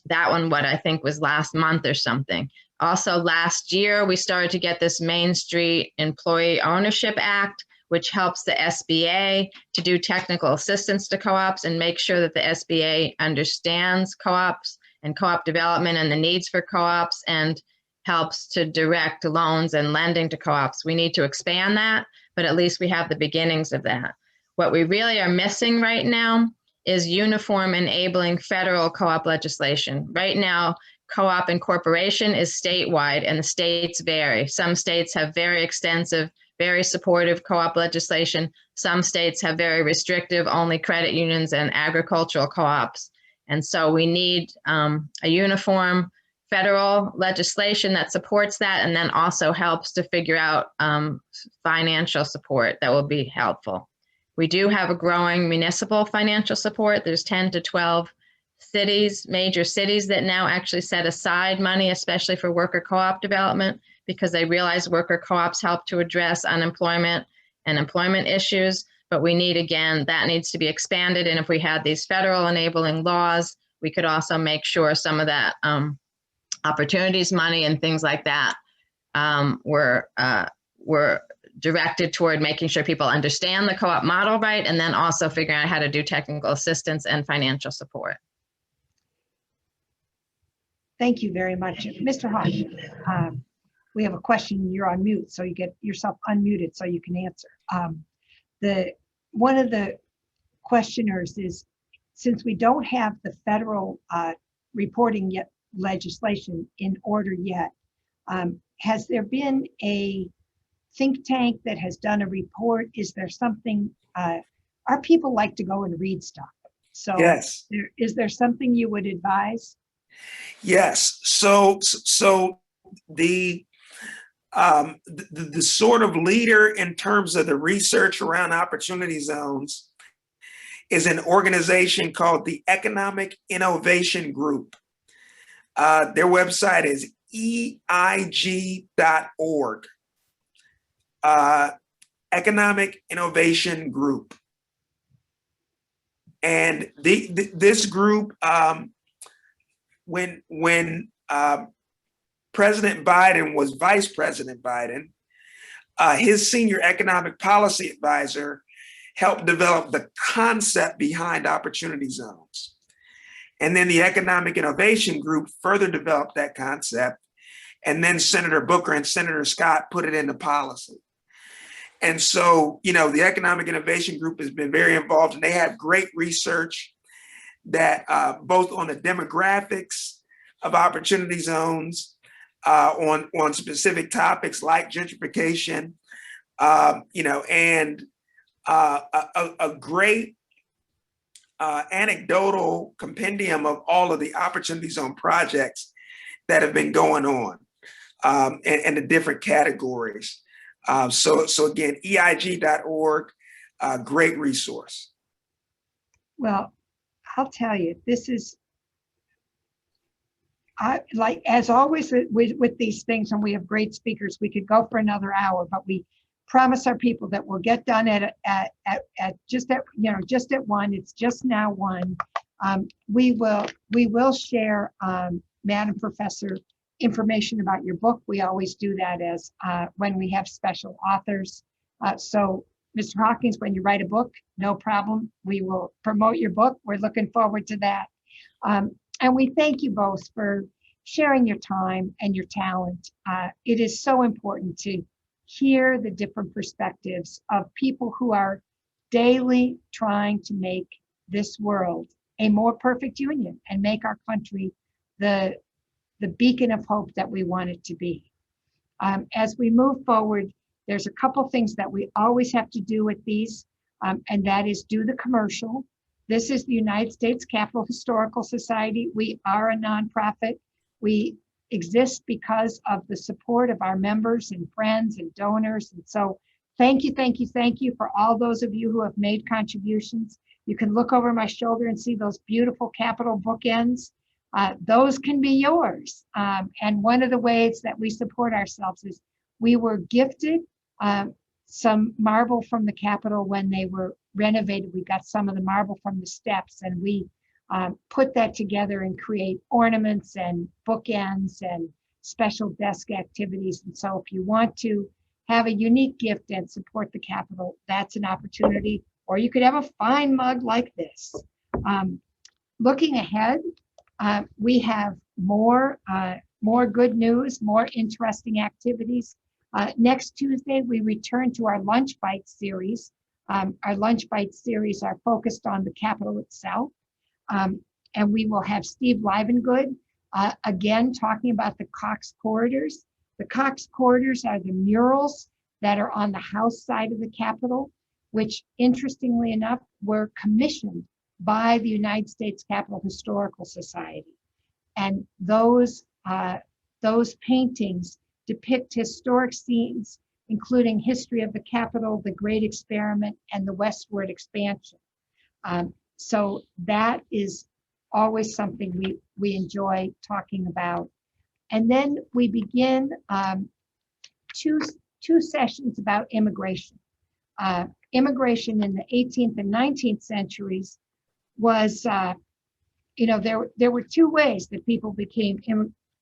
That one, what I think was last month or something. Also, last year, we started to get this Main Street Employee Ownership Act, which helps the SBA to do technical assistance to co-ops and make sure that the SBA understands co-ops and co-op development and the needs for co-ops, and helps to direct loans and lending to co-ops. We need to expand that, but at least we have the beginnings of that. What we really are missing right now is uniform enabling federal co-op legislation. Right now, co-op incorporation is statewide and the states vary. Some states have very extensive, very supportive co-op legislation. Some states have very restrictive, only credit unions and agricultural co-ops. And so we need a uniform federal legislation that supports that, and then also helps to figure out financial support that will be helpful. We do have a growing municipal financial support. There's 10 to 12 cities, major cities, that now actually set aside money, especially for worker co-op development, because they realize worker co-ops help to address unemployment and employment issues. But we need, again, that needs to be expanded. And if we had these federal enabling laws, we could also make sure some of that opportunities money and things like that were directed toward making sure people understand the co-op model right, and then also figuring out how to do technical assistance and financial support. Thank you very much. Mr. Hawkins, we have a question. You're on mute, so you get yourself unmuted so you can answer. One of the questioners is, since we don't have the federal reporting yet legislation in order yet, has there been a think tank that has done a report? Is there something, our people like to go and read stuff. So yes. Is there something you would advise? Yes. So the sort of leader in terms of the research around opportunity zones is an organization called the Economic Innovation Group. Their website is eig.org. Economic Innovation Group. And this group, when President Biden was Vice President Biden, his senior economic policy advisor helped develop the concept behind opportunity zones. And then the Economic Innovation Group further developed that concept. And then Senator Booker and Senator Scott put it into policy. And so, you know, the Economic Innovation Group has been very involved, and they have great research that both on the demographics of opportunity zones, on specific topics like gentrification, you know, and a great anecdotal compendium of all of the opportunity zone projects that have been going on, and the different categories. So again, eig.org, great resource. Well, I'll tell you, this is, like, as always with these things, and we have great speakers, we could go for another hour, but we promise our people that we'll get done at just at 1. It's just now 1. We will share, Madam Professor, information about your book. We always do that as when we have special authors. So Mr. Hawkins, when you write a book, no problem. We will promote your book. We're looking forward to that. And we thank you both for sharing your time and your talent. It is so important to hear the different perspectives of people who are daily trying to make this world a more perfect union and make our country the beacon of hope that we want it to be. As we move forward, there's a couple things that we always have to do with these, and that is do the commercial. This is the United States Capitol Historical Society. We are a nonprofit. We exist because of the support of our members and friends and donors. And so thank you for all those of you who have made contributions. You can look over my shoulder and see those beautiful Capitol bookends. Those can be yours. And one of the ways that we support ourselves is we were gifted some marble from the Capitol when they were renovated. We got some of the marble from the steps, and we put that together and create ornaments and bookends and special desk activities. And so if you want to have a unique gift and support the Capitol, that's an opportunity. Or you could have a fine mug like this. Looking ahead, we have more good news, more interesting activities. Next Tuesday, we return to our Lunch Bite series. Our Lunch Bite series are focused on the Capitol itself. And we will have Steve Livengood again talking about the Cox Corridors. The Cox Corridors are the murals that are on the House side of the Capitol, which interestingly enough were commissioned by the United States Capitol Historical Society. And those paintings depict historic scenes, including history of the Capitol, the Great Experiment, and the westward expansion. So that is always something we enjoy talking about. And then we begin two sessions about immigration. Immigration in the 18th and 19th centuries was, there were two ways that people became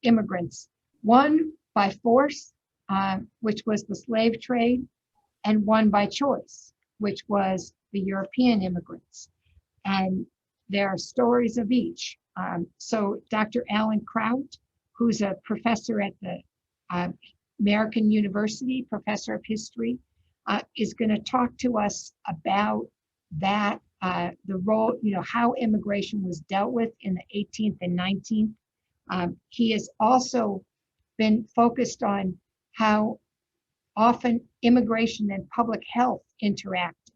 immigrants. One by force, which was the slave trade, and one by choice, which was the European immigrants. And there are stories of each. So Dr. Alan Kraut, who's a professor at the American University, professor of history, is going to talk to us about that, the role, how immigration was dealt with in the 18th and 19th. He has also been focused on how often immigration and public health interact,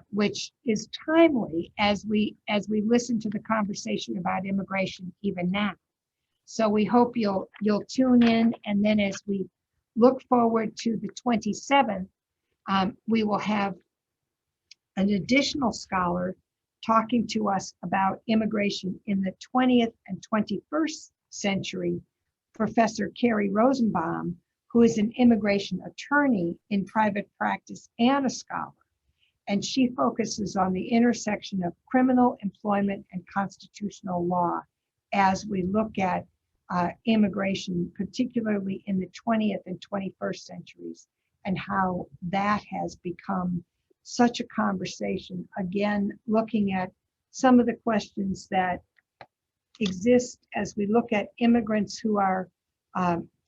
which is timely as we listen to the conversation about immigration even now. So we hope you'll tune in, and then as we look forward to the 27th, we will have an additional scholar talking to us about immigration in the 20th and 21st century, Professor Carrie Rosenbaum, who is an immigration attorney in private practice and a scholar. And she focuses on the intersection of criminal, employment, and constitutional law as we look at immigration, particularly in the 20th and 21st centuries, and how that has become such a conversation. Again, looking at some of the questions that exist as we look at immigrants who are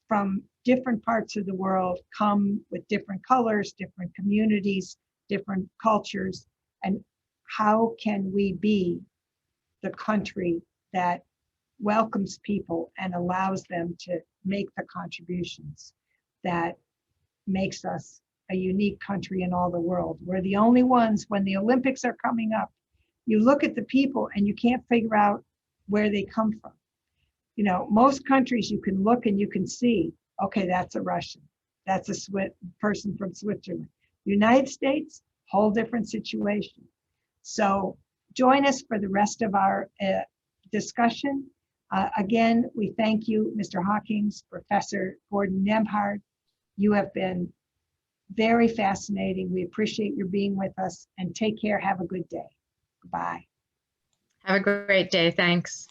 from different parts of the world, come with different colors, different communities, different cultures, and how can we be the country that welcomes people and allows them to make the contributions that makes us a unique country in all the world. We're the only ones, when the Olympics are coming up, you look at the people and you can't figure out where they come from. Most countries you can look and you can see, okay, that's a Russian, that's a person from Switzerland. United States, whole different situation. So join us for the rest of our discussion. Again, we thank you, Mr. Hawkins, Professor Gordon-Nembhard. You have been very fascinating. We appreciate your being with us, and take care. Have a good day. Goodbye. Have a great day. Thanks.